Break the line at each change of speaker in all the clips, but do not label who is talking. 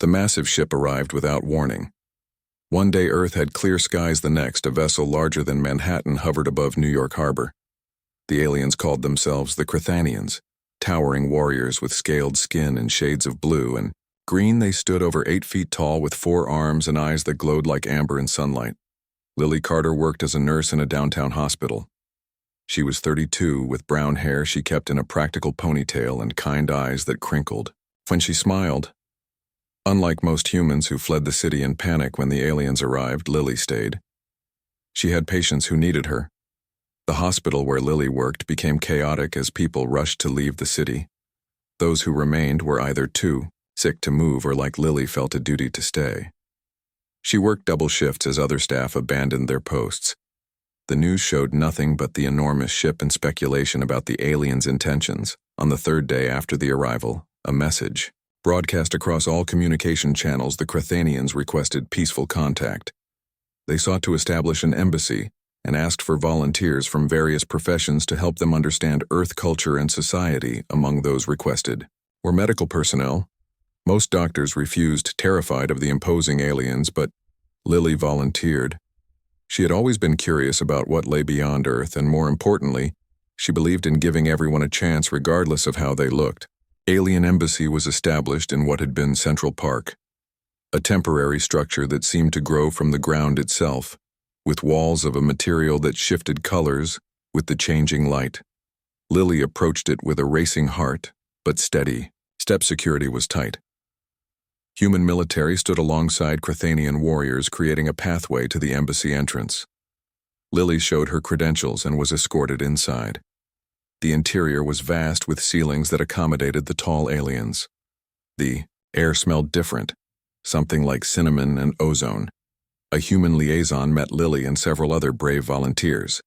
The massive ship arrived without warning. One day Earth had clear skies, the next a vessel larger than Manhattan hovered above New York Harbor. The aliens called themselves the Chthonians, towering warriors with scaled skin and shades of blue and green. They stood over 8 feet tall with 4 arms and eyes that glowed like amber in sunlight. Lily Carter worked as a nurse in a downtown hospital. She was 32, with brown hair she kept in a practical ponytail and kind eyes that crinkled when she smiled. Unlike most humans who fled the city in panic when the aliens arrived, Lily stayed. She had patients who needed her. The hospital where Lily worked became chaotic as people rushed to leave the city. Those who remained were either too sick to move or, like Lily, felt a duty to stay. She worked double shifts as other staff abandoned their posts. The news showed nothing but the enormous ship and speculation about the aliens' intentions. On the 3rd day after the arrival, a message broadcast across all communication channels. The Chthonians requested peaceful contact. They sought to establish an embassy and asked for volunteers from various professions to help them understand Earth culture and society. Among those requested were medical personnel. Most doctors refused, terrified of the imposing aliens, but Lily volunteered. She had always been curious about what lay beyond Earth, and more importantly, she believed in giving everyone a chance regardless of how they looked. Alien Embassy was established in what had been Central Park, a temporary structure that seemed to grow from the ground itself, with walls of a material that shifted colors with the changing light. Lily approached it with a racing heart, but steady. Step security was tight. Human military stood alongside Chthonian warriors, creating a pathway to the embassy entrance. Lily showed her credentials and was escorted inside. The interior was vast, with ceilings that accommodated the tall aliens. The air smelled different, something like cinnamon and ozone. A human liaison met Lily and several other brave volunteers.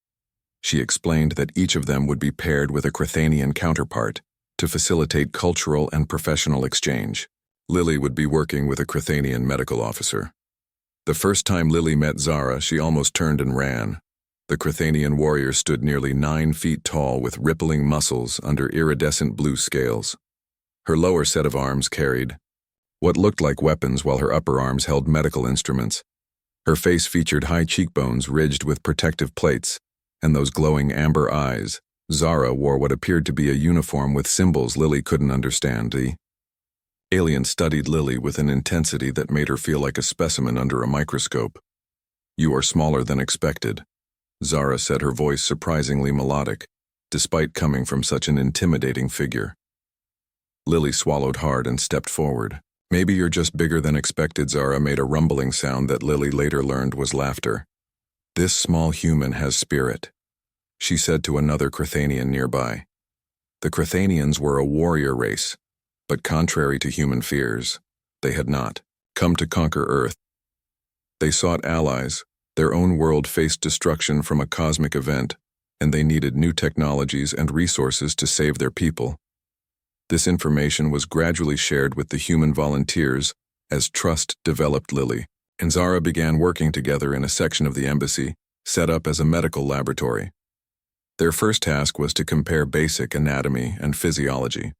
She explained that each of them would be paired with a Chthonian counterpart to facilitate cultural and professional exchange. Lily would be working with a Chthonian medical officer. The first time Lily met Zara, she almost turned and ran. The Chthonian warrior stood nearly 9 feet tall with rippling muscles under iridescent blue scales. Her lower set of arms carried what looked like weapons, while her upper arms held medical instruments. Her face featured high cheekbones ridged with protective plates, and those glowing amber eyes. Zara wore what appeared to be a uniform with symbols Lily couldn't understand. The alien studied Lily with an intensity that made her feel like a specimen under a microscope. "You are smaller than expected," Zara said, her voice surprisingly melodic, despite coming from such an intimidating figure. Lily swallowed hard and stepped forward. "Maybe you're just bigger than expected." Zara made a rumbling sound that Lily later learned was laughter. "This small human has spirit," she said to another Chthonian nearby. The Chthonians were a warrior race, but contrary to human fears, they had not come to conquer Earth. They sought allies. Their own world faced destruction from a cosmic event, and they needed new technologies and resources to save their people. This information was gradually shared with the human volunteers as trust developed. Lily and Zara began working together in a section of the embassy set up as a medical laboratory. Their first task was to compare basic anatomy and physiology.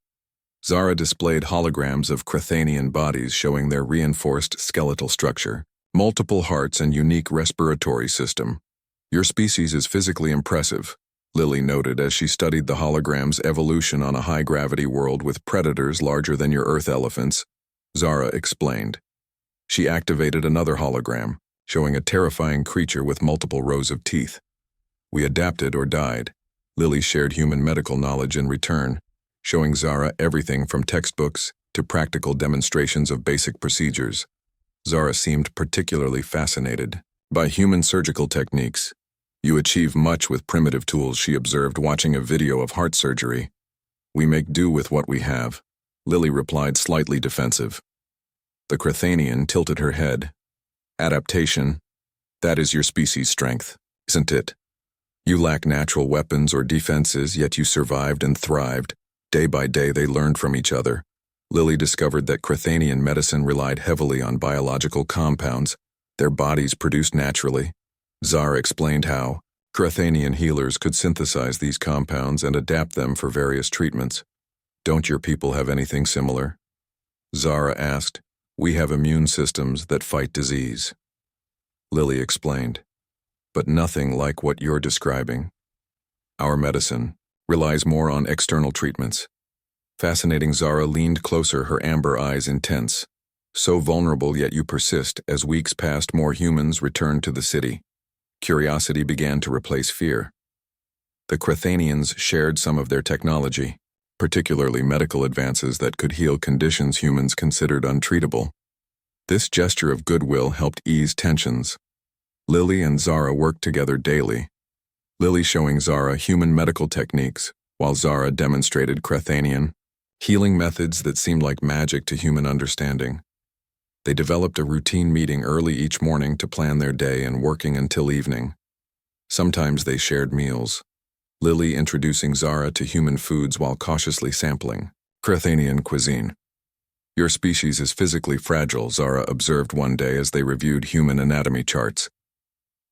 Zara displayed holograms of Chthonian bodies showing their reinforced skeletal structure, multiple hearts, and unique respiratory system. "Your species is physically impressive," Lily noted as she studied the hologram's evolution on a high-gravity world with predators larger than your Earth elephants. Zara explained. She activated another hologram, showing a terrifying creature with multiple rows of teeth. "We adapted or died." Lily shared human medical knowledge in return, showing Zara everything from textbooks to practical demonstrations of basic procedures. Zara seemed particularly fascinated by human surgical techniques. "You achieve much with primitive tools," she observed, watching a video of heart surgery. "We make do with what we have," Lily replied, slightly defensive. The Chthonian tilted her head. "Adaptation, that is your species' strength, isn't it? You lack natural weapons or defenses, yet you survived and thrived. Day by day they learned from each other." Lily discovered that Chthonian medicine relied heavily on biological compounds their bodies produced naturally. Zara explained how Chthonian healers could synthesize these compounds and adapt them for various treatments. "Don't your people have anything similar?" Zara asked. We have immune systems that fight disease, Lily explained, but nothing like what you're describing. Our medicine relies more on external treatments. Fascinating. Zara leaned closer, her amber eyes intense. So vulnerable, yet you persist. As weeks passed, more humans returned to the city. Curiosity began to replace fear. The Crethanians shared some of their technology, particularly medical advances that could heal conditions humans considered untreatable. This gesture of goodwill helped ease tensions. Lily and Zara worked together daily, Lily showing Zara human medical techniques, while Zara demonstrated Crethanian healing methods that seemed like magic to human understanding. They developed a routine meeting early each morning to plan their day and working until evening. Sometimes they shared meals, Lily introducing Zara to human foods while cautiously sampling Crethanian cuisine. Your species is physically fragile, Zara observed one day as they reviewed human anatomy charts.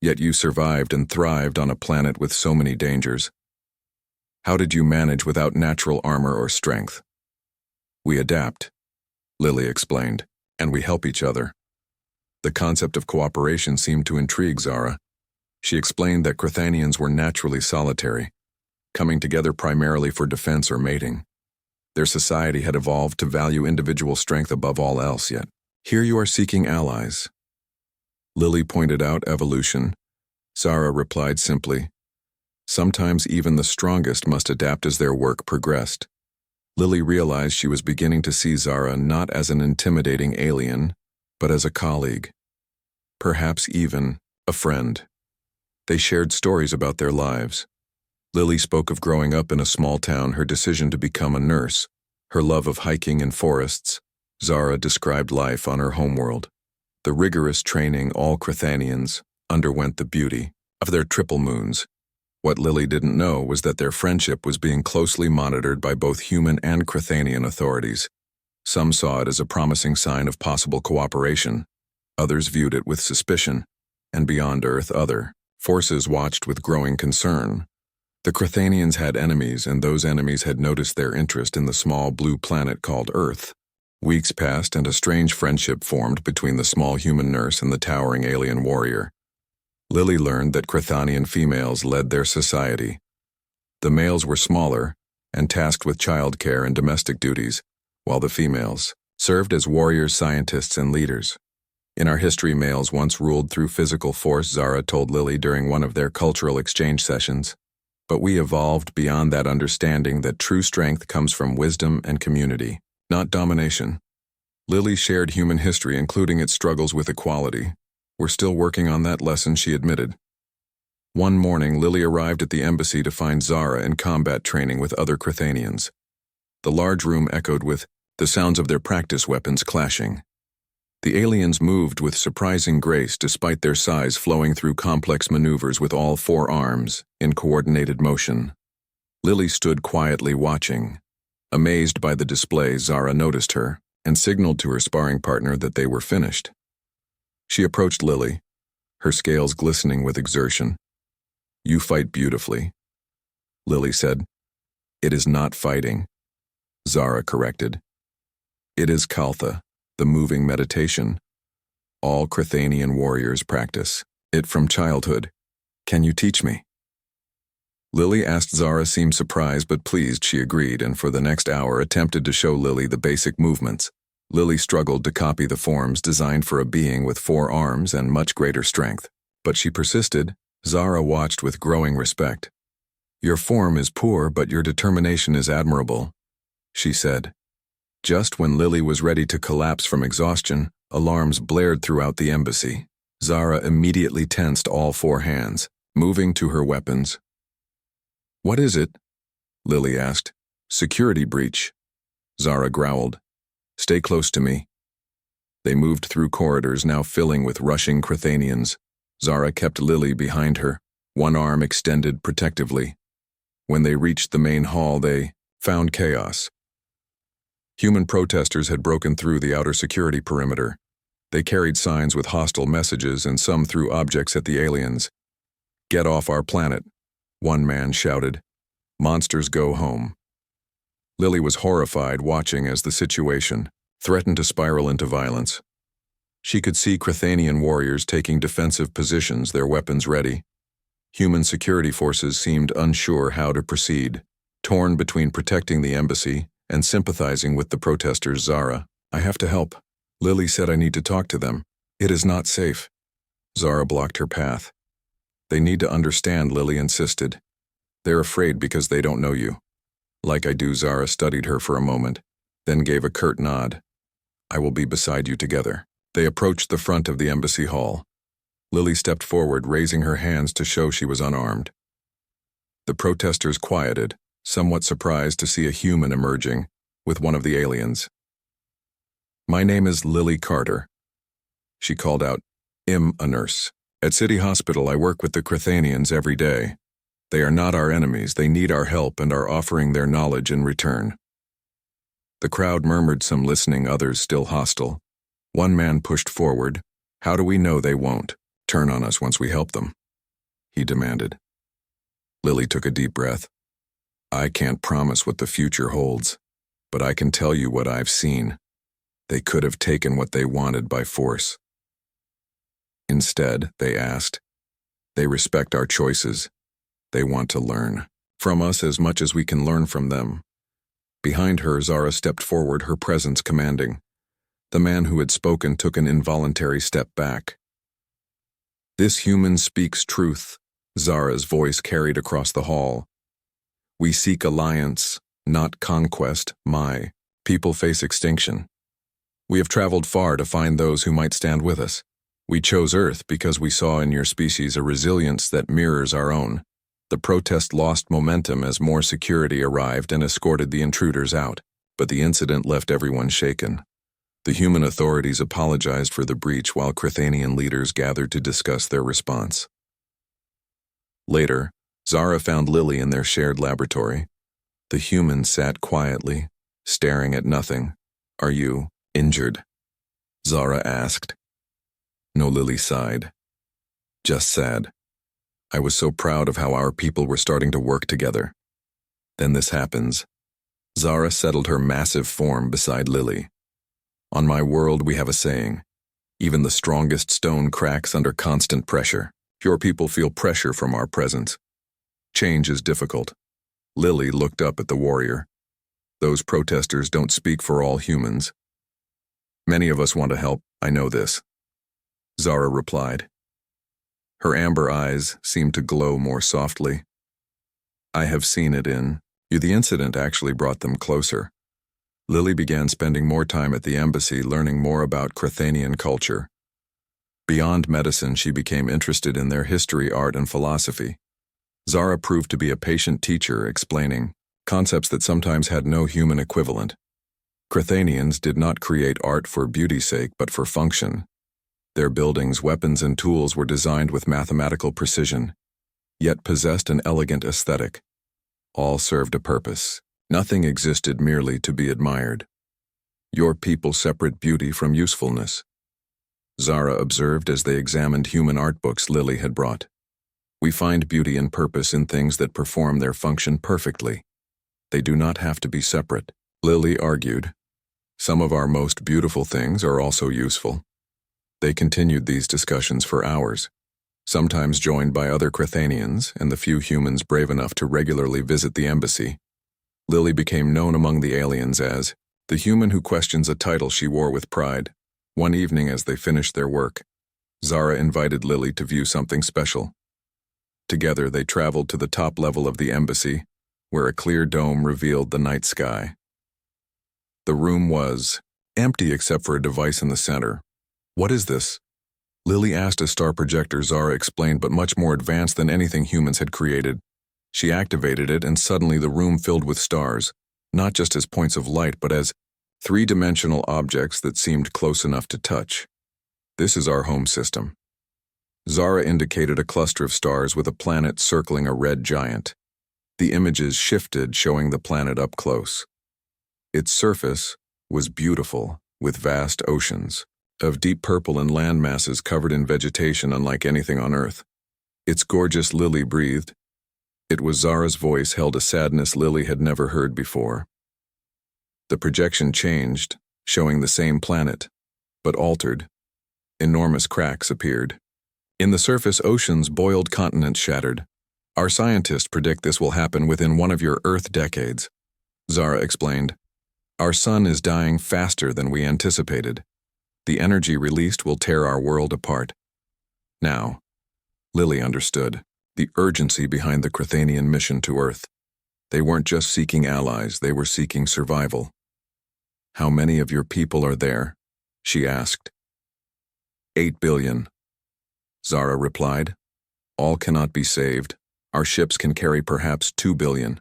Yet you survived and thrived on a planet with so many dangers. How did you manage without natural armor or strength? We adapt, Lily explained, and we help each other. The concept of cooperation seemed to intrigue Zara. She explained that Crethanians were naturally solitary, coming together primarily for defense or mating. Their society had evolved to value individual strength above all else, yet here you are seeking allies. Lily pointed out evolution. Zara replied simply, sometimes even the strongest must adapt as their work progressed. Lily realized she was beginning to see Zara not as an intimidating alien, but as a colleague. Perhaps even a friend. They shared stories about their lives. Lily spoke of growing up in a small town, her decision to become a nurse, her love of hiking in forests. Zara described life on her homeworld. The rigorous training all Crethanians underwent, the beauty of their triple moons. What Lily didn't know was that their friendship was being closely monitored by both human and Crethanian authorities. Some saw it as a promising sign of possible cooperation. Others viewed it with suspicion, and beyond Earth, other forces watched with growing concern. The Crethanians had enemies, and those enemies had noticed their interest in the small blue planet called Earth. Weeks passed, and a strange friendship formed between the small human nurse and the towering alien warrior. Lily learned that Crethanian females led their society. The males were smaller and tasked with childcare and domestic duties, while the females served as warriors, scientists, and leaders. In our history, males once ruled through physical force, Zara told Lily during one of their cultural exchange sessions. But we evolved beyond that, understanding that true strength comes from wisdom and community, not domination. Lily shared human history, including its struggles with equality. We're still working on that lesson, she admitted. One morning, Lily arrived at the embassy to find Zara in combat training with other Crethanians. The large room echoed with the sounds of their practice weapons clashing. The aliens moved with surprising grace despite their size, flowing through complex maneuvers with all four arms in coordinated motion. Lily stood quietly watching. Amazed by the display, Zara noticed her and signaled to her sparring partner that they were finished. She approached Lily, her scales glistening with exertion. You fight beautifully, Lily said. It is not fighting, Zara corrected. It is Kaltha, the moving meditation. All Crethanian warriors practice it from childhood. Can you teach me? Lily asked. Zara seemed surprised but pleased. She agreed, and for the next hour attempted to show Lily the basic movements. Lily struggled to copy the forms designed for a being with 4 arms and much greater strength. But she persisted. Zara watched with growing respect. Your form is poor, but your determination is admirable, she said. Just when Lily was ready to collapse from exhaustion, alarms blared throughout the embassy. Zara immediately tensed all 4 hands, moving to her weapons. What is it? Lily asked. Security breach, Zara growled. Stay close to me. They moved through corridors now filling with rushing Crethanians. Zara kept Lily behind her, one arm extended protectively. When they reached the main hall, they found chaos. Human protesters had broken through the outer security perimeter. They carried signs with hostile messages, and some threw objects at the aliens. Get off our planet, one man shouted. Monsters go home. Lily was horrified, watching as the situation threatened to spiral into violence. She could see Crethanian warriors taking defensive positions, their weapons ready. Human security forces seemed unsure how to proceed, torn between protecting the embassy and sympathizing with the protesters. Zara, I have to help. Lily said I need to talk to them. It is not safe. Zara blocked her path. They need to understand, Lily insisted. They're afraid because they don't know you. Like I do. Zara studied her for a moment, then gave a curt nod. I will be beside you together. They approached the front of the embassy hall. Lily stepped forward, raising her hands to show she was unarmed. The protesters quieted, somewhat surprised to see a human emerging, with one of the aliens. My name is Lily Carter. She called out, I'm a nurse. At City Hospital, I work with the Crethanians every day. They are not our enemies. They need our help and are offering their knowledge in return. The crowd murmured, some listening, others still hostile. One man pushed forward. How do we know they won't turn on us once we help them? He demanded. Lily took a deep breath. I can't promise what the future holds, but I can tell you what I've seen. They could have taken what they wanted by force. Instead, they asked, they respect our choices. They want to learn from us as much as we can learn from them. Behind her, Zara stepped forward, her presence commanding. The man who had spoken took an involuntary step back. This human speaks truth, Zara's voice carried across the hall. We seek alliance, not conquest. My people face extinction. We have traveled far to find those who might stand with us. We chose Earth because we saw in your species a resilience that mirrors our own. The protest lost momentum as more security arrived and escorted the intruders out, but the incident left everyone shaken. The human authorities apologized for the breach while Crethanian leaders gathered to discuss their response. Later, Zara found Lily in their shared laboratory. The human sat quietly, staring at nothing. Are you injured? Zara asked. No, Lily sighed. Just sad. I was so proud of how our people were starting to work together. Then this happens. Zara settled her massive form beside Lily. On my world, we have a saying. Even the strongest stone cracks under constant pressure. Your people feel pressure from our presence. Change is difficult. Lily looked up at the warrior. Those protesters don't speak for all humans. Many of us want to help, I know this. Zara replied. Her amber eyes seemed to glow more softly. I have seen it in you. The incident actually brought them closer. Lily began spending more time at the embassy, learning more about Crethanian culture. Beyond medicine, she became interested in their history, art, and philosophy. Zara proved to be a patient teacher, explaining concepts that sometimes had no human equivalent. Crethanians did not create art for beauty's sake, but for function. Their buildings, weapons, and tools were designed with mathematical precision, yet possessed an elegant aesthetic. All served a purpose. Nothing existed merely to be admired. Your people separate beauty from usefulness, Zara observed as they examined human art books Lily had brought. We find beauty and purpose in things that perform their function perfectly. They do not have to be separate, Lily argued. Some of our most beautiful things are also useful. They continued these discussions for hours, sometimes joined by other Crethanians and the few humans brave enough to regularly visit the embassy. Lily became known among the aliens as the human who questions, a title she wore with pride. One evening as they finished their work, Zara invited Lily to view something special. Together they traveled to the top level of the embassy, where a clear dome revealed the night sky. The room was empty except for a device in the center. What is this? Lily asked. A star projector, Zara explained, but much more advanced than anything humans had created. She activated it, and suddenly the room filled with stars, not just as points of light, but as three-dimensional objects that seemed close enough to touch. This is our home system. Zara indicated a cluster of stars with a planet circling a red giant. The images shifted, showing the planet up close. Its surface was beautiful, with vast oceans of deep purple and land masses covered in vegetation unlike anything on Earth. It's gorgeous, Lily breathed. It was Zara's voice, held a sadness Lily had never heard before. The projection changed, showing the same planet, but altered. Enormous cracks appeared. In the surface oceans, boiled continents shattered. Our scientists predict this will happen within one of your Earth decades, Zara explained. Our sun is dying faster than we anticipated. The energy released will tear our world apart. Now, Lily understood the urgency behind the Crethanian mission to Earth. They weren't just seeking allies, they were seeking survival. How many of your people are there? She asked. 8 billion. Zara replied. All cannot be saved. Our ships can carry perhaps 2 billion.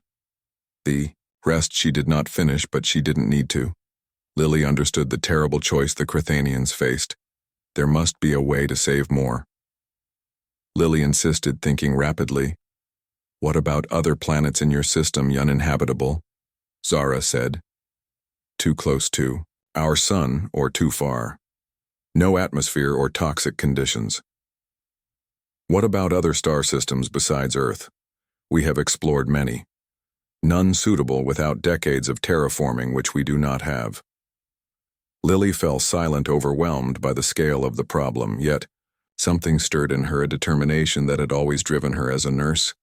The rest she did not finish, but she didn't need to. Lily understood the terrible choice the Crethanians faced. There must be a way to save more. Lily insisted, thinking rapidly. What about other planets in your system, uninhabitable? Zara said. Too close to our sun or too far. No atmosphere or toxic conditions. What about other star systems besides Earth? We have explored many. None suitable without decades of terraforming which we do not have. Lily fell silent, overwhelmed by the scale of the problem, yet something stirred in her, a determination that had always driven her as a nurse.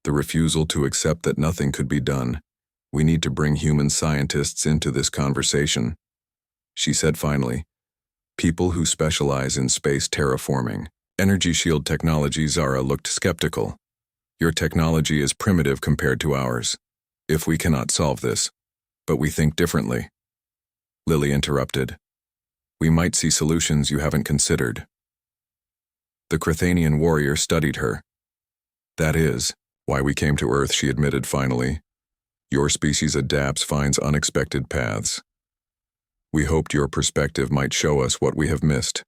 The refusal to accept that nothing could be done. We need to bring human scientists into this conversation, she said finally. People who specialize in space terraforming. Energy shield technology. Zara looked skeptical. Your technology is primitive compared to ours. If we cannot solve this, but we think differently. Lily interrupted. We might see solutions you haven't considered. The Crethanian warrior studied her. That is why we came to Earth, she admitted finally. Your species adapts, finds unexpected paths. We hoped your perspective might show us what we have missed.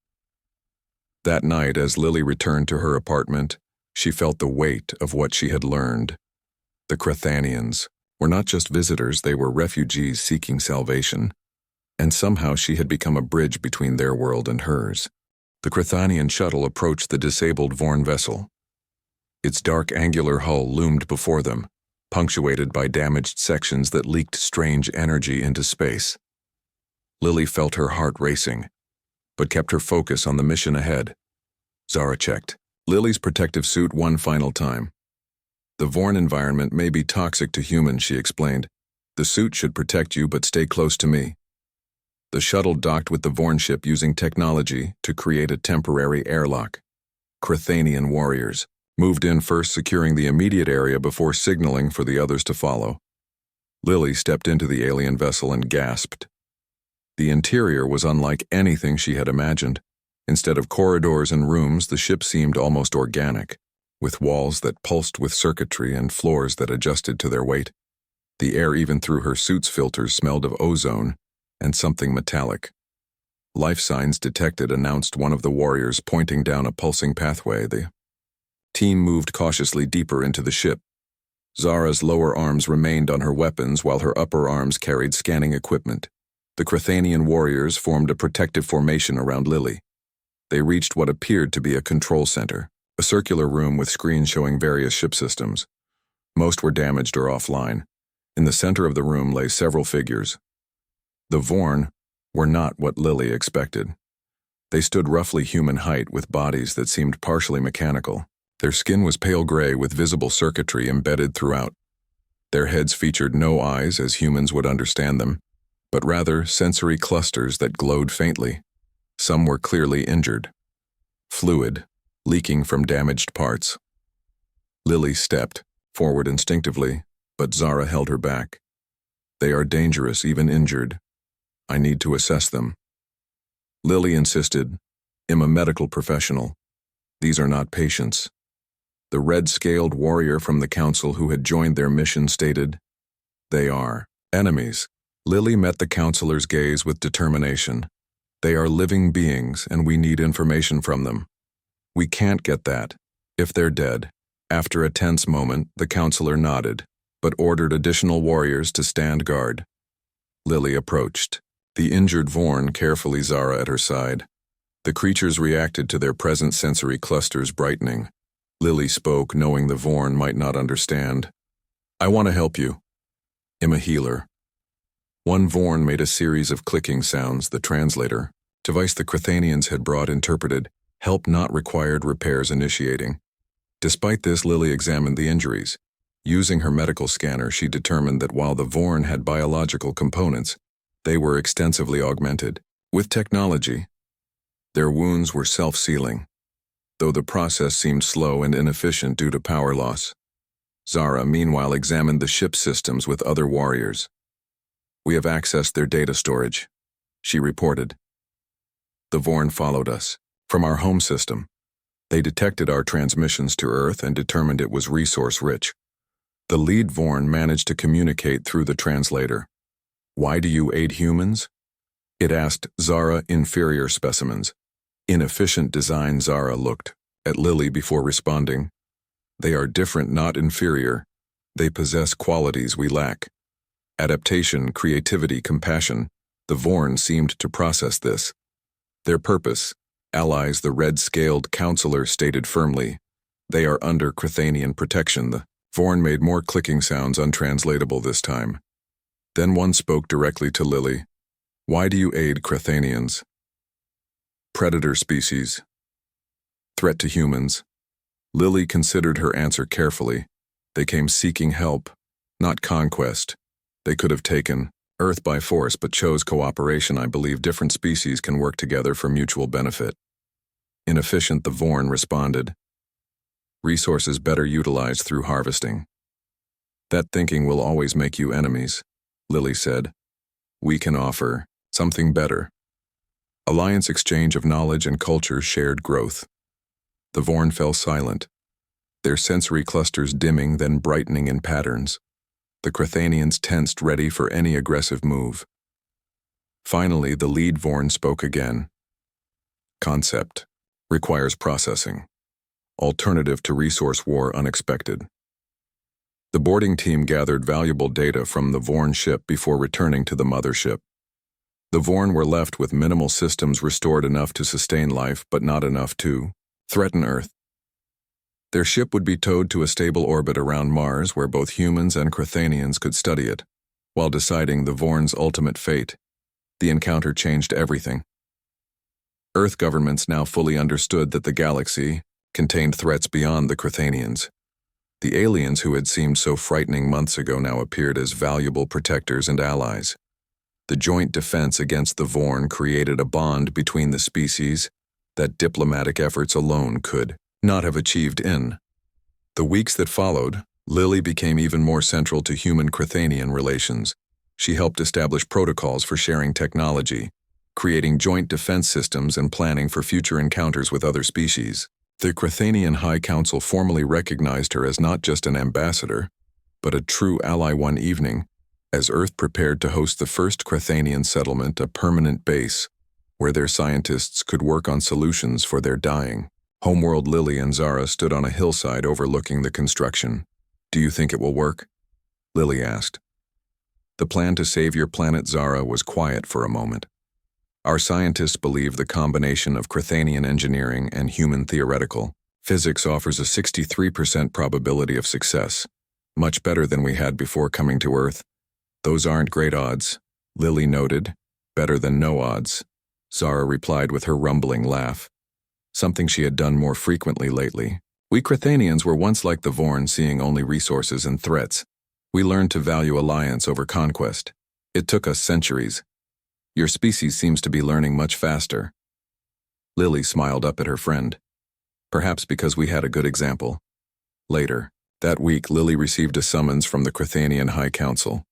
That night, as Lily returned to her apartment, she felt the weight of what she had learned. The Crethanians were not just visitors, they were refugees seeking salvation. And somehow she had become a bridge between their world and hers. The Crethanian shuttle approached the disabled Vorn vessel. Its dark angular hull loomed before them, punctuated by damaged sections that leaked strange energy into space. Lily felt her heart racing, but kept her focus on the mission ahead. Zara checked Lily's protective suit one final time. The Vorn environment may be toxic to humans, she explained. The suit should protect you, but stay close to me. The shuttle docked with the Vorn ship using technology to create a temporary airlock. Crethanian warriors moved in first, securing the immediate area before signaling for the others to follow. Lily stepped into the alien vessel and gasped. The interior was unlike anything she had imagined. Instead of corridors and rooms, the ship seemed almost organic, with walls that pulsed with circuitry and floors that adjusted to their weight. The air, even through her suit's filters, smelled of ozone and something metallic. Life signs detected, announced one of the warriors, pointing down a pulsing pathway. The team moved cautiously deeper into the ship. Zara's lower arms remained on her weapons while her upper arms carried scanning equipment. The Crethanian warriors formed a protective formation around Lily. They reached what appeared to be a control center, a circular room with screens showing various ship systems. Most were damaged or offline. In the center of the room lay several figures. The Vorn were not what Lily expected. They stood roughly human height with bodies that seemed partially mechanical. Their skin was pale gray with visible circuitry embedded throughout. Their heads featured no eyes as humans would understand them, but rather sensory clusters that glowed faintly. Some were clearly injured. Fluid, leaking from damaged parts. Lily stepped forward instinctively, but Zara held her back. They are dangerous, even injured. I need to assess them. Lily insisted, I'm a medical professional. These are not patients. The red-scaled warrior from the council who had joined their mission stated, They are enemies. Lily met the counselor's gaze with determination. They are living beings, and we need information from them. We can't get that if they're dead. After a tense moment, the counselor nodded, but ordered additional warriors to stand guard. Lily approached, the injured Vorn carefully, Zara at her side. The creatures reacted to their present sensory clusters brightening. Lily spoke, knowing the Vorn might not understand. I want to help you. I'm a healer. One Vorn made a series of clicking sounds. The translator, device the Crethanians had brought, interpreted, "Help not required, repairs initiating." Despite this, Lily examined the injuries. Using her medical scanner, she determined that while the Vorn had biological components, they were extensively augmented. With technology, their wounds were self-sealing, though the process seemed slow and inefficient due to power loss. Zara, meanwhile, examined the ship systems with other warriors. "We have accessed their data storage," she reported. "The Vorn followed us from our home system. They detected our transmissions to Earth and determined it was resource-rich. The lead Vorn managed to communicate through the translator. Why do you aid humans?" It asked Zara inferior specimens. Inefficient design. Zara looked at Lily before responding. "They are different, not inferior. They possess qualities we lack. Adaptation, creativity, compassion. The Vorn seemed to process this. Their purpose, allies," the red-scaled counselor stated firmly. "They are under Crethanian protection." The Vorn made more clicking sounds, untranslatable this time. Then one spoke directly to Lily. "Why do you aid Crethanians?" "Predator species. Threat to humans." Lily considered her answer carefully. "They came seeking help, not conquest. They could have taken Earth by force but chose cooperation. I believe different species can work together for mutual benefit." Inefficient, the Vorn responded. "Resources better utilized through harvesting." "That thinking will always make you enemies," Lily said. "We can offer something better. Alliance, exchange of knowledge and culture, shared growth." The Vorn fell silent, their sensory clusters dimming then brightening in patterns. The Crethanians tensed, ready for any aggressive move. Finally, the lead Vorn spoke again. "Concept. Requires processing. Alternative to resource war unexpected." The boarding team gathered valuable data from the Vorn ship before returning to the mothership. The Vorn were left with minimal systems restored, enough to sustain life but not enough to threaten Earth. Their ship would be towed to a stable orbit around Mars where both humans and Crethanians could study it. While deciding the Vorn's ultimate fate, the encounter changed everything. Earth governments now fully understood that the galaxy contained threats beyond the Crethanians. The aliens who had seemed so frightening months ago now appeared as valuable protectors and allies. The joint defense against the Vorn created a bond between the species that diplomatic efforts alone could not have achieved. In the weeks that followed, Lily became even more central to human-Crethanian relations. She helped establish protocols for sharing technology, creating joint defense systems, and planning for future encounters with other species. The Crethanian High Council formally recognized her as not just an ambassador, but a true ally. One evening, as Earth prepared to host the first Crethanian settlement, a permanent base, where their scientists could work on solutions for their dying homeworld, Lily and Zara stood on a hillside overlooking the construction. "Do you think it will work?" Lily asked. "The plan to save your planet," Zara was quiet for a moment. "Our scientists believe the combination of Crethanian engineering and human theoretical physics offers a 63% probability of success, much better than we had before coming to Earth." "Those aren't great odds," Lily noted. "Better than no odds," Zara replied with her rumbling laugh, something she had done more frequently lately. "We Crethanians were once like the Vorn, seeing only resources and threats. We learned to value alliance over conquest. It took us centuries. Your species seems to be learning much faster." Lily smiled up at her friend. "Perhaps because we had a good example." Later, that week, Lily received a summons from the Crethanian High Council.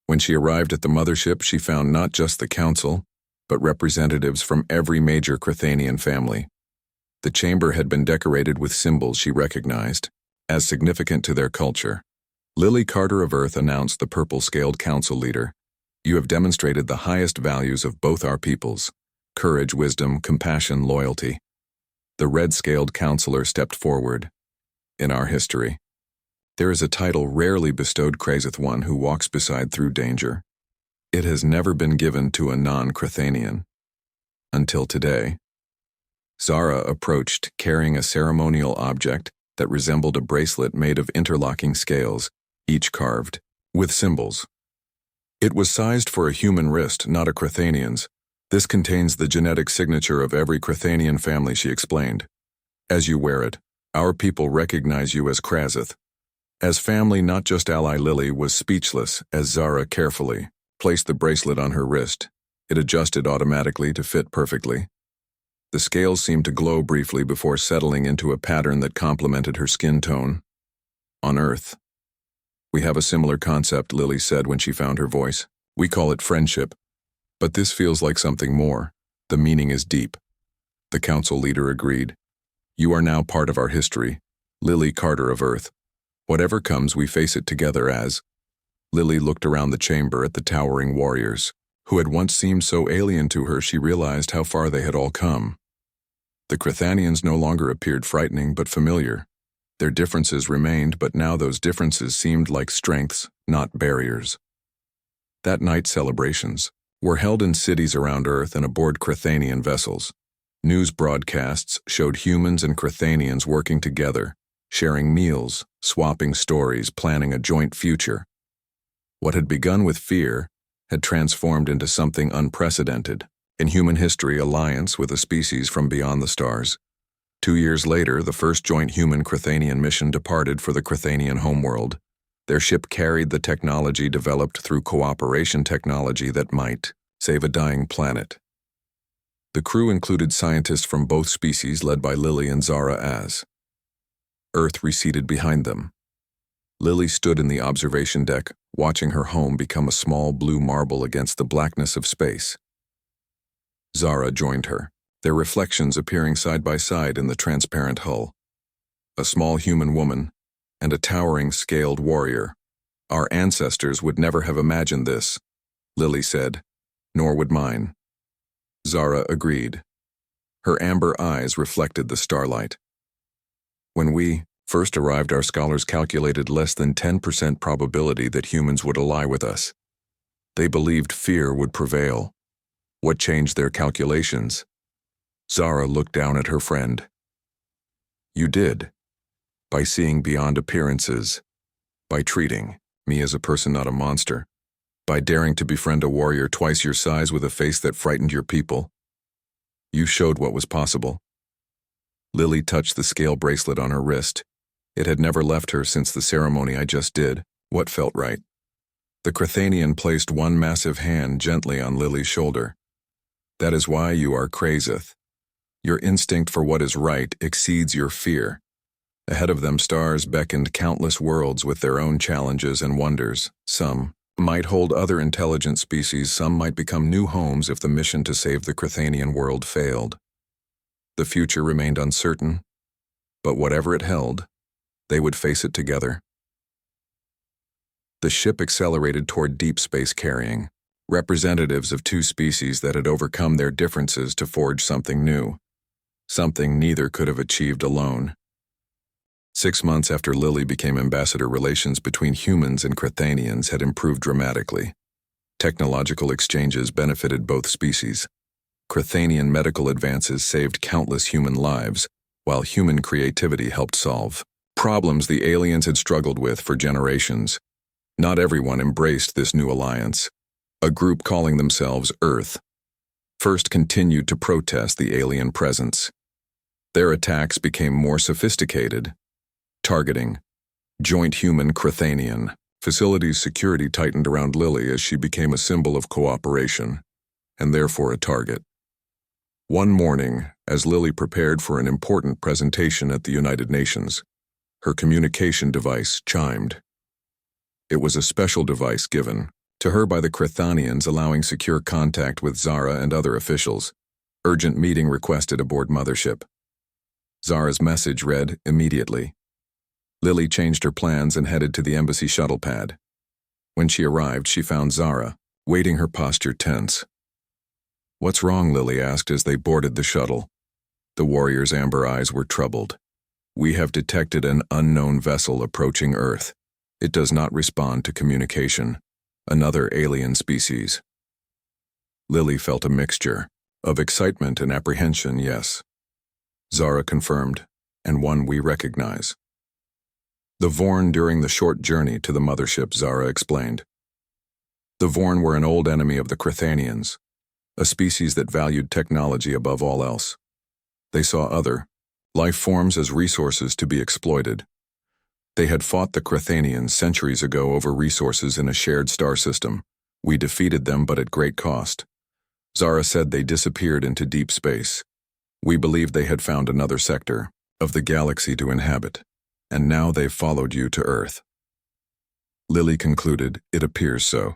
When she arrived at the mothership, she found not just the council, but representatives from every major Crethanian family. The chamber had been decorated with symbols she recognized as significant to their culture. Lily Carter of Earth announced, the purple-scaled council leader, "You have demonstrated the highest values of both our peoples: courage, wisdom, compassion, loyalty." The red-scaled counselor stepped forward. "In our history, there is a title rarely bestowed, Crazeth one who walks beside through danger. It has never been given to a non-Crethanian. Until today." Zara approached, carrying a ceremonial object that resembled a bracelet made of interlocking scales, each carved with symbols. It was sized for a human wrist, not a Crethanian's. This contains the genetic signature of every Crethanian family, she explained. As you wear it, our people recognize you as Krazith. As family, not just ally. Lily was speechless as Zara carefully placed the bracelet on her wrist. It adjusted automatically to fit perfectly. The scales seemed to glow briefly before settling into a pattern that complemented her skin tone. On Earth, we have a similar concept, Lily said when she found her voice. We call it friendship. But this feels like something more. The meaning is deep. The council leader agreed. You are now part of our history, Lily Carter of Earth. Whatever comes, we face it together as. Lily looked around the chamber at the towering warriors, who had once seemed so alien to her. She realized how far they had all come. The Crethanians no longer appeared frightening but familiar. Their differences remained, but now those differences seemed like strengths, not barriers. That night, celebrations were held in cities around Earth and aboard Crethanian vessels. News broadcasts showed humans and Crethanians working together, sharing meals, swapping stories, planning a joint future. What had begun with fear had transformed into something unprecedented. In human history, alliance with a species from beyond the stars. 2 years later, the first joint human Crethanian mission departed for the Crethanian homeworld. Their ship carried the technology developed through cooperation, technology that might save a dying planet. The crew included scientists from both species led by Lily and Zara as. Earth receded behind them. Lily stood in the observation deck, watching her home become a small blue marble against the blackness of space. Zara joined her, their reflections appearing side by side in the transparent hull. A small human woman and a towering scaled warrior. Our ancestors would never have imagined this, Lily said, nor would mine. Zara agreed. Her amber eyes reflected the starlight. When we first arrived, our scholars calculated less than 10% probability that humans would ally with us. They believed fear would prevail. What changed their calculations? Zara looked down at her friend. You did. By seeing beyond appearances. By treating me as a person, not a monster. By daring to befriend a warrior twice your size with a face that frightened your people. You showed what was possible. Lily touched the scale bracelet on her wrist. It had never left her since the ceremony I just did. What felt right? The Crethanian placed one massive hand gently on Lily's shoulder. That is why you are Krazith. Your instinct for what is right exceeds your fear. Ahead of them, stars beckoned countless worlds with their own challenges and wonders. Some might hold other intelligent species, some might become new homes if the mission to save the Crethanian world failed. The future remained uncertain, but whatever it held, they would face it together. The ship accelerated toward deep space, carrying representatives of two species that had overcome their differences to forge something new, something neither could have achieved alone. 6 months after Lily became ambassador, relations between humans and Crethanians had improved dramatically. Technological exchanges benefited both species. Crethanian medical advances saved countless human lives, while human creativity helped solve problems the aliens had struggled with for generations. Not everyone embraced this new alliance. A group calling themselves Earth first continued to protest the alien presence. Their attacks became more sophisticated, targeting joint human Crethanian facilities. Security tightened around Lily as she became a symbol of cooperation, and therefore a target. One morning, as Lily prepared for an important presentation at the United Nations, her communication device chimed. It was a special device given to her by the Crethanians, allowing secure contact with Zara and other officials. Urgent meeting requested aboard mothership. Zara's message read immediately. Lily changed her plans and headed to the embassy shuttle pad. When she arrived, she found Zara waiting, her posture tense. What's wrong? Lily asked as they boarded the shuttle. The warrior's amber eyes were troubled. We have detected an unknown vessel approaching Earth. It does not respond to communication. Another alien species. Lily felt a mixture of excitement and apprehension. Yes, Zara confirmed, and one we recognize. The Vorn during the short journey to the mothership, Zara explained. The Vorn were an old enemy of the Crethanians, a species that valued technology above all else. They saw other life forms as resources to be exploited. They had fought the Crethanians centuries ago over resources in a shared star system. We defeated them, but at great cost. Zara said they disappeared into deep space. We believed they had found another sector of the galaxy to inhabit, and now they've followed you to Earth. Lily concluded, "It appears so."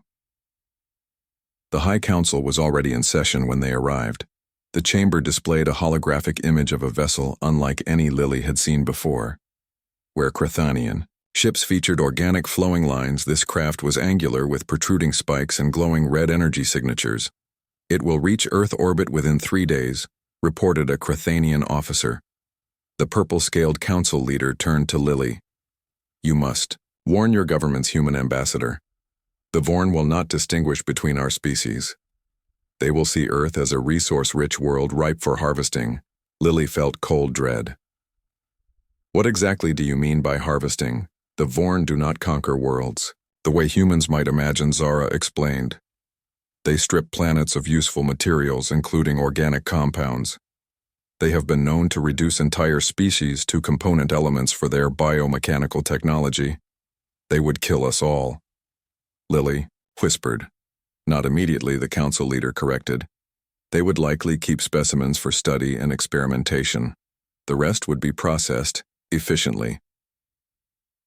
The High Council was already in session when they arrived. The chamber displayed a holographic image of a vessel unlike any Lily had seen before. Where Crethanian ships featured organic flowing lines, this craft was angular with protruding spikes and glowing red energy signatures. "It will reach Earth orbit within 3 days," reported a Crethanian officer. The purple-scaled council leader turned to Lily. "You must warn your government's human ambassador. The Vorn will not distinguish between our species. They will see Earth as a resource-rich world ripe for harvesting." Lily felt cold dread. "What exactly do you mean by harvesting? The Vorn do not conquer worlds, the way humans might imagine," Zara explained. "They strip planets of useful materials, including organic compounds. They have been known to reduce entire species to component elements for their biomechanical technology. They would kill us all." Lily whispered. "Not immediately," the council leader corrected. "They would likely keep specimens for study and experimentation. The rest would be processed efficiently."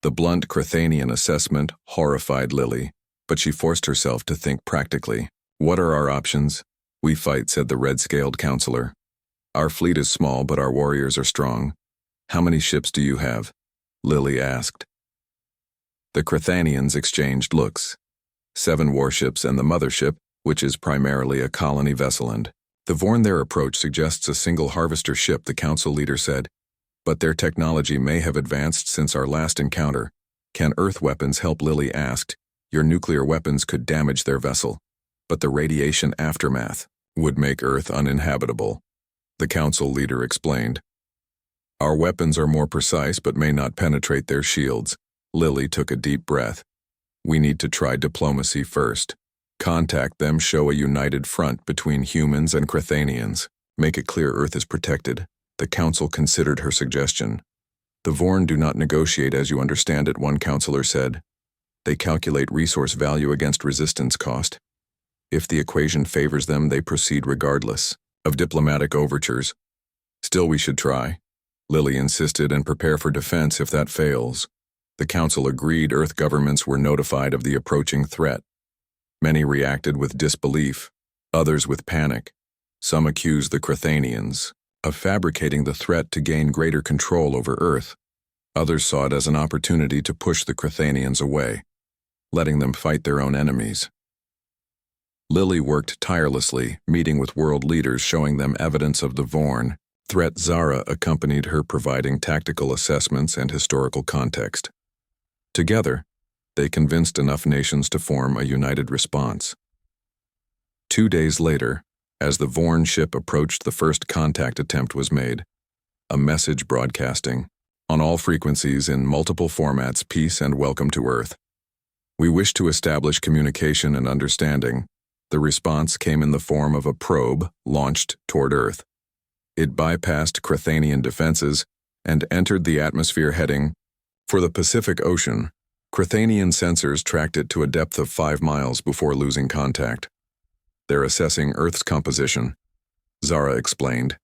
The blunt Crethanian assessment horrified Lily, but she forced herself to think practically. "What are our options?" "We fight," said the red-scaled counselor. "Our fleet is small, but our warriors are strong." "How many ships do you have?" Lily asked. The Crethanians exchanged looks. 7 warships and the mothership, which is primarily a colony vessel, and the Vorn. Their approach suggests a single harvester ship, the council leader said. "But their technology may have advanced since our last encounter. Can Earth weapons help?" Lily asked. "Your nuclear weapons could damage their vessel, but the radiation aftermath would make Earth uninhabitable," the council leader explained. "Our weapons are more precise but may not penetrate their shields." Lily took a deep breath. "We need to try diplomacy first. Contact them, show a united front between humans and Crethanians. Make it clear Earth is protected." The council considered her suggestion. "The Vorn do not negotiate as you understand it," one counselor said. "They calculate resource value against resistance cost. If the equation favors them, they proceed regardless of diplomatic overtures." "Still, we should try," Lily insisted, "and prepare for defense if that fails." The council agreed. Earth governments were notified of the approaching threat. Many reacted with disbelief, others with panic. Some accused the Crethanians of fabricating the threat to gain greater control over Earth. Others saw it as an opportunity to push the Crethanians away, letting them fight their own enemies. Lily worked tirelessly, meeting with world leaders, showing them evidence of the Vorn threat. Zara accompanied her, providing tactical assessments and historical context. Together, they convinced enough nations to form a united response. 2 days later, as the Vorn ship approached, the first contact attempt was made. A message broadcasting on all frequencies in multiple formats: "Peace and welcome to Earth. We wish to establish communication and understanding." The response came in the form of a probe launched toward Earth. It bypassed Crethanian defenses and entered the atmosphere heading for the Pacific Ocean. Crethanian sensors tracked it to a depth of 5 miles before losing contact. "They're assessing Earth's composition," Zara explained.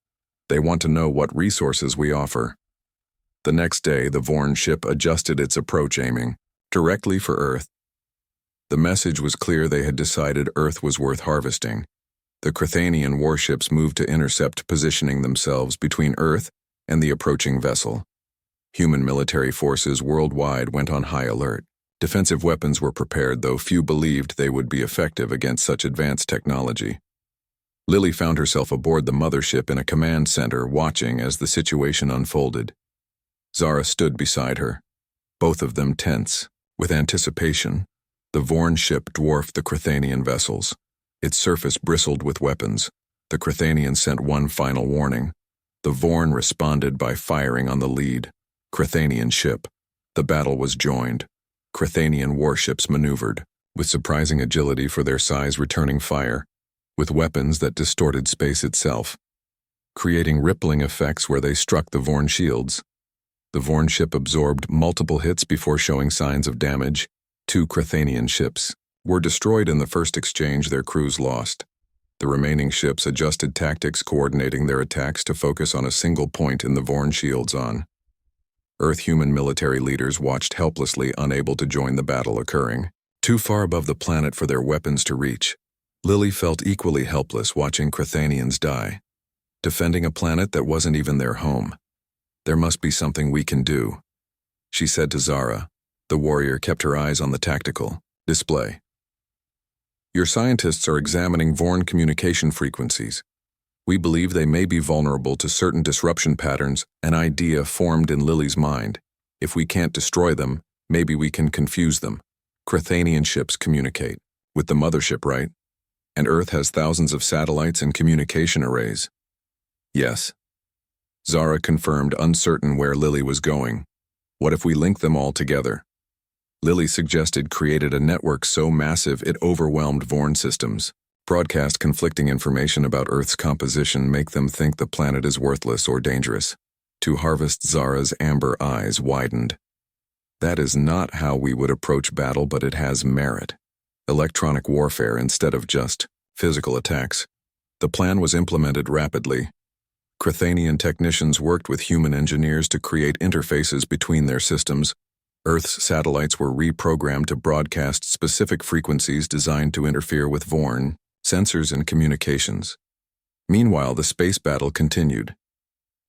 "They want to know what resources we offer." The next day, the Vorn ship adjusted its approach, aiming directly for Earth. The message was clear: they had decided Earth was worth harvesting. The Crethanian warships moved to intercept, positioning themselves between Earth and the approaching vessel. Human military forces worldwide went on high alert. Defensive weapons were prepared, though few believed they would be effective against such advanced technology. Lily found herself aboard the mothership in a command center, watching as the situation unfolded. Zara stood beside her, both of them tense with anticipation. The Vorn ship dwarfed the Crethanian vessels. Its surface bristled with weapons. The Crethanians sent one final warning. The Vorn responded by firing on the lead Crethanian ship. The battle was joined. Crethanian warships maneuvered, with surprising agility for their size returning fire, with weapons that distorted space itself, creating rippling effects where they struck the Vorn shields. The Vorn ship absorbed multiple hits before showing signs of damage. 2 Crethanian ships were destroyed in the first exchange their crews lost. The remaining ships adjusted tactics, coordinating their attacks to focus on a single point in the Vorn shields on. Earth-human military leaders watched helplessly, unable to join the battle occurring, too far above the planet for their weapons to reach. Lily felt equally helpless watching Crethanians die, defending a planet that wasn't even their home. There must be something we can do, she said to Zara. The warrior kept her eyes on the tactical display. Your scientists are examining Vorn communication frequencies. We believe they may be vulnerable to certain disruption patterns, an idea formed in Lily's mind. If we can't destroy them, maybe we can confuse them. Crethanian ships communicate with the mothership, right? And Earth has thousands of satellites and communication arrays. Yes. Zara confirmed, uncertain where Lily was going. What if we link them all together? Lily suggested created a network so massive it overwhelmed Vorn systems. Broadcast conflicting information about Earth's composition, make them think the planet is worthless or dangerous. To harvest, Zara's amber eyes widened. That is not how we would approach battle, but it has merit. Electronic warfare instead of just physical attacks. The plan was implemented rapidly. Crethanian technicians worked with human engineers to create interfaces between their systems. Earth's satellites were reprogrammed to broadcast specific frequencies designed to interfere with Vorn sensors and communications. Meanwhile, the space battle continued.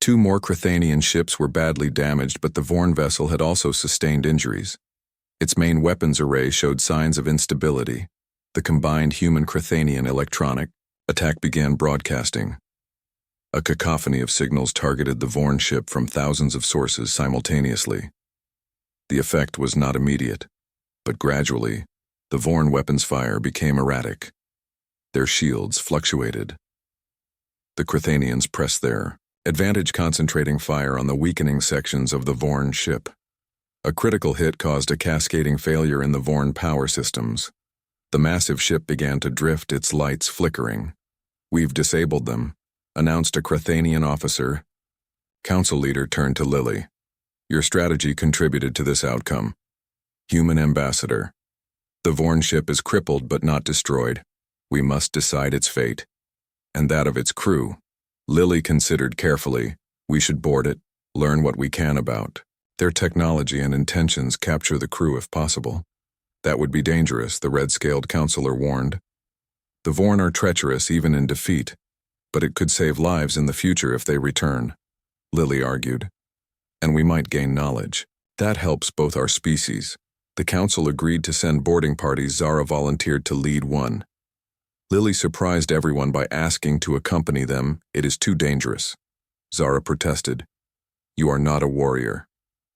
2 more Crethanian ships were badly damaged, but the Vorn vessel had also sustained injuries. Its main weapons array showed signs of instability. The combined human-Crethanian electronic attack began broadcasting. A cacophony of signals targeted the Vorn ship from thousands of sources simultaneously. The effect was not immediate, but gradually, the Vorn weapons fire became erratic. Their shields fluctuated. The Crethanians pressed their advantage, concentrating fire on the weakening sections of the Vorn ship. A critical hit caused a cascading failure in the Vorn power systems. The massive ship began to drift, its lights flickering. We've disabled them, announced a Crethanian officer. Council leader turned to Lily. Your strategy contributed to this outcome. Human ambassador. The Vorn ship is crippled but not destroyed. We must decide its fate. And that of its crew. Lily considered carefully. We should board it, learn what we can about their technology and intentions, capture the crew if possible. That would be dangerous, the red-scaled counselor warned. The Vorn are treacherous even in defeat, but it could save lives in the future if they return, Lily argued. And we might gain knowledge. That helps both our species. The council agreed to send boarding parties. Zara volunteered to lead one. Lily surprised everyone by asking to accompany them. It is too dangerous. Zara protested. You are not a warrior.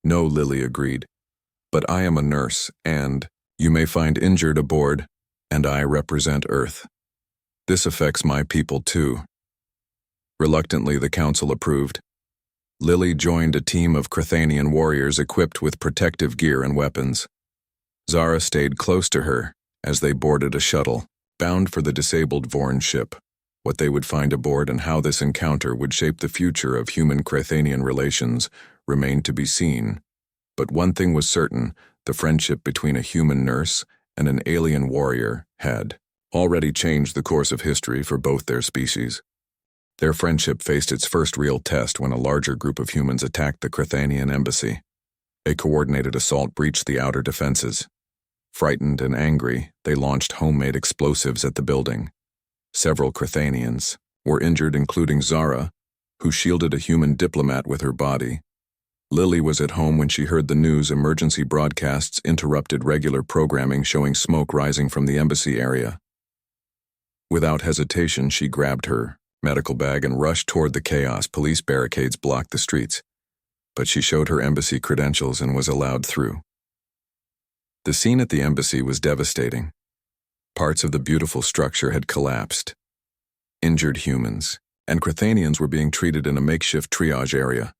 No, Lily agreed. But I am a nurse, and you may find injured aboard, and I represent Earth. This affects my people too. Reluctantly, the council approved. Lily joined a team of Crethanian warriors equipped with protective gear and weapons. Zara stayed close to her as they boarded a shuttle, bound for the disabled Vorn ship. What they would find aboard and how this encounter would shape the future of human-Crethanian relations remained to be seen. But one thing was certain, the friendship between a human nurse and an alien warrior had already changed the course of history for both their species. Their friendship faced its first real test when a larger group of humans attacked the Crethanian embassy. A coordinated assault breached the outer defenses. Frightened and angry, they launched homemade explosives at the building. Several Crethanians were injured, including Zara, who shielded a human diplomat with her body. Lily was at home when she heard the news. Emergency broadcasts interrupted regular programming, showing smoke rising from the embassy area. Without hesitation, she grabbed her medical bag and rushed toward the chaos. Police barricades blocked the streets, but she showed her embassy credentials and was allowed through. The scene at the embassy was devastating. Parts of the beautiful structure had collapsed. Injured humans and Crethanians were being treated in a makeshift triage area.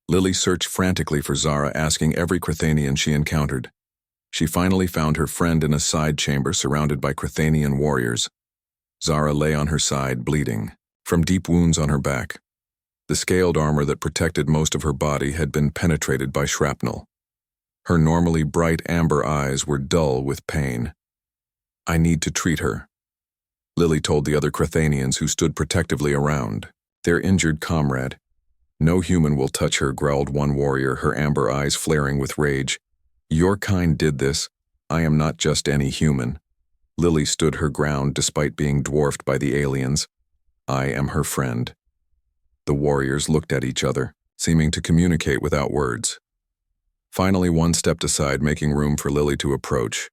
Lily searched frantically for Zara, asking every Crethanian she encountered. She finally found her friend in a side chamber surrounded by Crethanian warriors. Zara lay on her side, bleeding from deep wounds on her back. The scaled armor that protected most of her body had been penetrated by shrapnel. Her normally bright amber eyes were dull with pain. "I need to treat her," Lily told the other Crethanians who stood protectively around. "Their injured comrade." "No human will touch her," growled one warrior, her amber eyes flaring with rage. "Your kind did this. I am not just any human." Lily stood her ground despite being dwarfed by the aliens. "I am her friend." The warriors looked at each other, seeming to communicate without words. Finally, one stepped aside, making room for Lily to approach.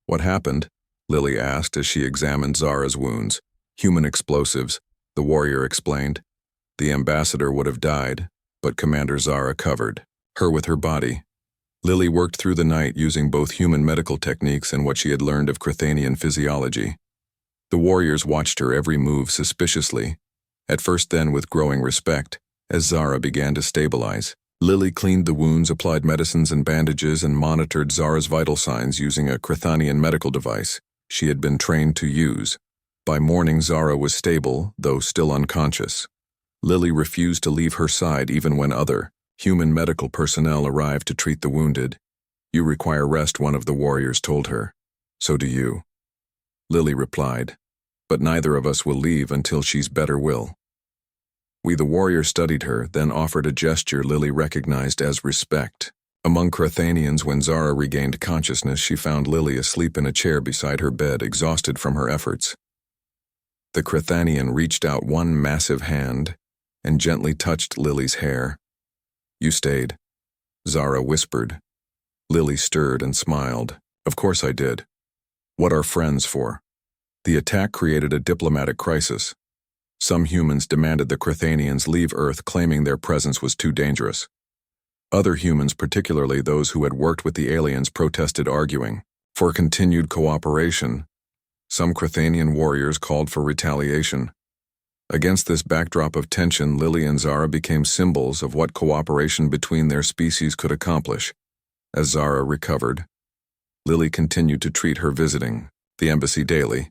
"What happened?" Lily asked as she examined Zara's wounds. "Human explosives," the warrior explained. "The ambassador would have died, but Commander Zara covered her with her body." Lily worked through the night using both human medical techniques and what she had learned of Crethanian physiology. The warriors watched her every move suspiciously, at first then with growing respect, as Zara began to stabilize. Lily cleaned the wounds, applied medicines and bandages, and monitored Zara's vital signs using a Crethanian medical device she had been trained to use. By morning, Zara was stable, though still unconscious. Lily refused to leave her side even when other human medical personnel arrived to treat the wounded. "You require rest," one of the warriors told her. "So do you," Lily replied. "But neither of us will leave until she's better will." The warrior studied her, then offered a gesture Lily recognized as respect. Among Crethanians, when Zara regained consciousness, she found Lily asleep in a chair beside her bed, exhausted from her efforts. The Crethanian reached out one massive hand and gently touched Lily's hair. "You stayed," Zara whispered. Lily stirred and smiled. "Of course I did. What are friends for?" The attack created a diplomatic crisis. Some humans demanded the Crethanians leave Earth, claiming their presence was too dangerous. Other humans, particularly those who had worked with the aliens, protested, arguing for continued cooperation. Some Crethanian warriors called for retaliation. Against this backdrop of tension, Lily and Zara became symbols of what cooperation between their species could accomplish. As Zara recovered, Lily continued to treat her visiting the embassy daily.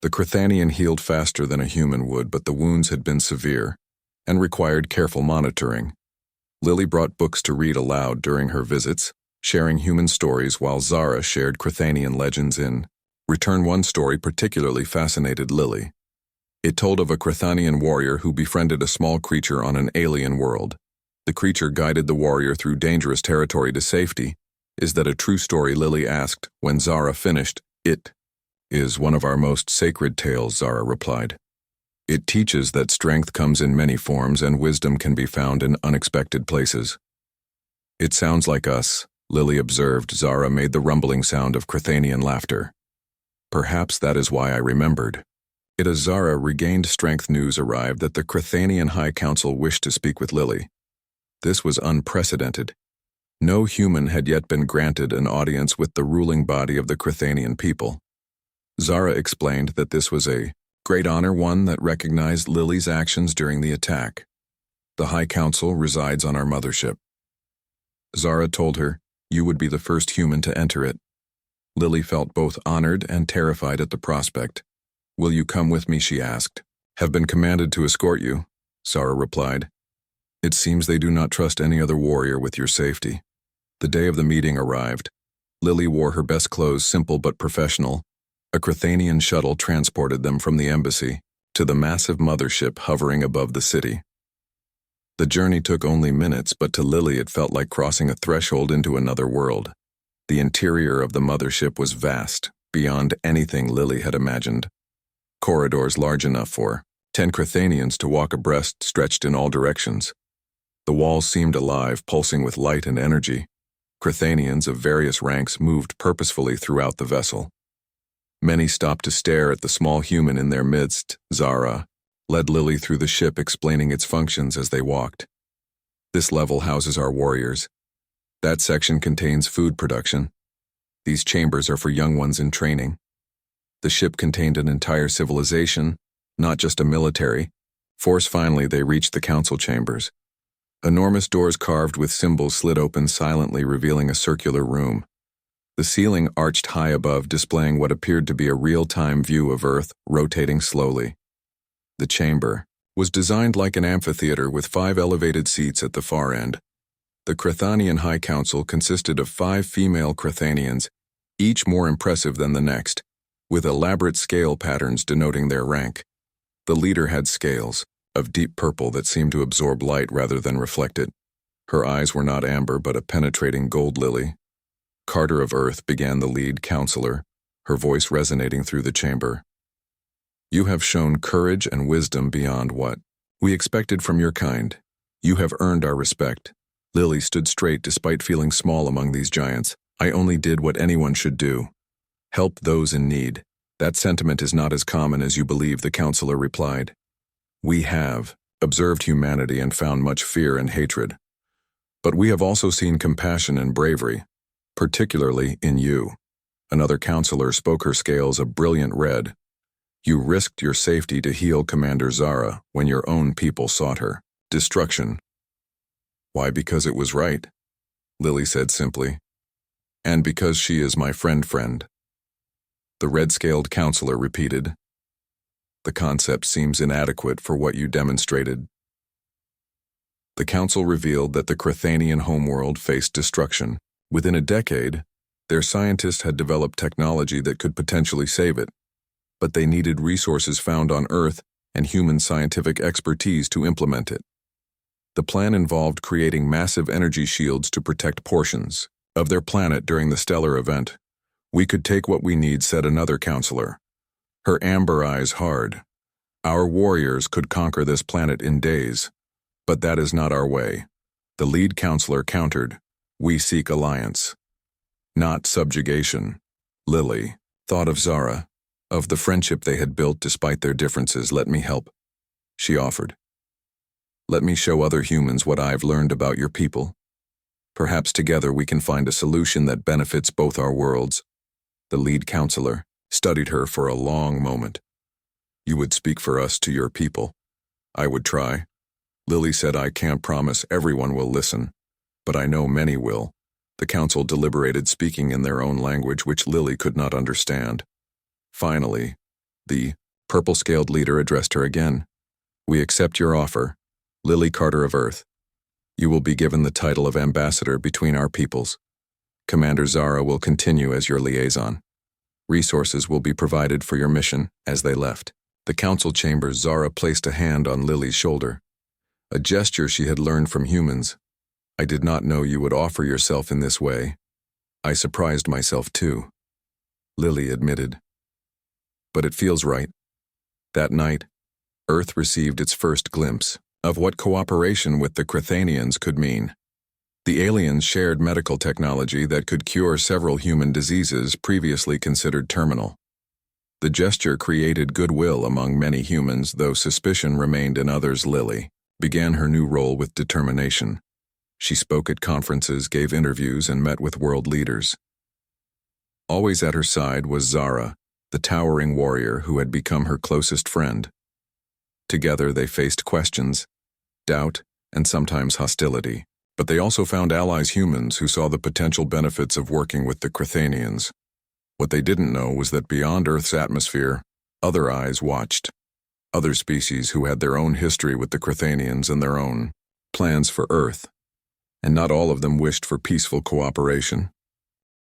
The Crethanian healed faster than a human would, but the wounds had been severe and required careful monitoring. Lily brought books to read aloud during her visits, sharing human stories while Zara shared Crethanian legends in return. One story particularly fascinated Lily. It told of a Crethanian warrior who befriended a small creature on an alien world. The creature guided the warrior through dangerous territory to safety. "Is that a true story?" Lily asked when Zara finished. "It is one of our most sacred tales," Zara replied. "It teaches that strength comes in many forms and wisdom can be found in unexpected places." "It sounds like us," Lily observed. Zara made the rumbling sound of Crethanian laughter. "Perhaps that is why I remembered." As Zara regained strength, news arrived that the Crethanian High Council wished to speak with Lily. This was unprecedented. No human had yet been granted an audience with the ruling body of the Crethanian people. Zara explained that this was a great honor, one that recognized Lily's actions during the attack. "The High Council resides on our mothership." Zara told her, "You would be the first human to enter it." Lily felt both honored and terrified at the prospect. "Will you come with me?" she asked. "Have been commanded to escort you," Zara replied. "It seems they do not trust any other warrior with your safety." The day of the meeting arrived. Lily wore her best clothes, simple but professional. A Crethanian shuttle transported them from the embassy to the massive mothership hovering above the city. The journey took only minutes, but to Lily it felt like crossing a threshold into another world. The interior of the mothership was vast, beyond anything Lily had imagined. Corridors large enough for 10 Crethanians to walk abreast stretched in all directions. The walls seemed alive, pulsing with light and energy. Crethanians of various ranks moved purposefully throughout the vessel. Many stopped to stare at the small human in their midst. Zara led Lily through the ship, explaining its functions as they walked. "This level houses our warriors. That section contains food production. These chambers are for young ones in training." The ship contained an entire civilization, not just a military force. Finally, they reached the council chambers. Enormous doors carved with symbols slid open silently, revealing a circular room. The ceiling arched high above, displaying what appeared to be a real-time view of Earth rotating slowly. The chamber was designed like an amphitheater with 5 elevated seats at the far end. The Crethanian High Council consisted of 5 female Crethanians, each more impressive than the next, with elaborate scale patterns denoting their rank. The leader had scales of deep purple that seemed to absorb light rather than reflect it. Her eyes were not amber but a penetrating gold lily. Carter of Earth began the lead counselor, her voice resonating through the chamber. You have shown courage and wisdom beyond what we expected from your kind. You have earned our respect. Lily stood straight despite feeling small among these giants. I only did what anyone should do. Help those in need. That sentiment is not as common as you believe, the counselor replied. We have observed humanity and found much fear and hatred. But we have also seen compassion and bravery, particularly in you. Another counselor spoke, her scales a brilliant red. You risked your safety to heal Commander Zara when your own people sought her destruction. Why? Because it was right, Lily said simply. And because she is my friend. The red-scaled counselor repeated. The concept seems inadequate for what you demonstrated. The council revealed that the Crethanian homeworld faced destruction. Within a decade, their scientists had developed technology that could potentially save it, but they needed resources found on Earth and human scientific expertise to implement it. The plan involved creating massive energy shields to protect portions of their planet during the stellar event. We could take what we need, said another counselor, her amber eyes hard. Our warriors could conquer this planet in days, but that is not our way. The lead counselor countered. We seek alliance, not subjugation. Lily thought of Zara, of the friendship they had built despite their differences. Let me help, she offered. Let me show other humans what I've learned about your people. Perhaps together we can find a solution that benefits both our worlds. The lead counselor studied her for a long moment. You would speak for us to your people. I would try. Lily said, I can't promise everyone will listen, but I know many will. The council deliberated, speaking in their own language, which Lily could not understand. Finally, the purple-scaled leader addressed her again. We accept your offer, Lily Carter of Earth. You will be given the title of ambassador between our peoples. Commander Zara will continue as your liaison. Resources will be provided for your mission. As they left the council chambers, Zara placed a hand on Lily's shoulder, a gesture she had learned from humans. I did not know you would offer yourself in this way. I surprised myself too, Lily admitted. But it feels right. That night, Earth received its first glimpse of what cooperation with the Crethanians could mean. The aliens shared medical technology that could cure several human diseases previously considered terminal. The gesture created goodwill among many humans, though suspicion remained in others. Lily began her new role with determination. She spoke at conferences, gave interviews, and met with world leaders. Always at her side was Zara, the towering warrior who had become her closest friend. Together they faced questions, doubt, and sometimes hostility. But they also found allies, humans who saw the potential benefits of working with the Crethanians. What they didn't know was that beyond Earth's atmosphere, other eyes watched. Other species who had their own history with the Crethanians and their own plans for Earth. And not all of them wished for peaceful cooperation.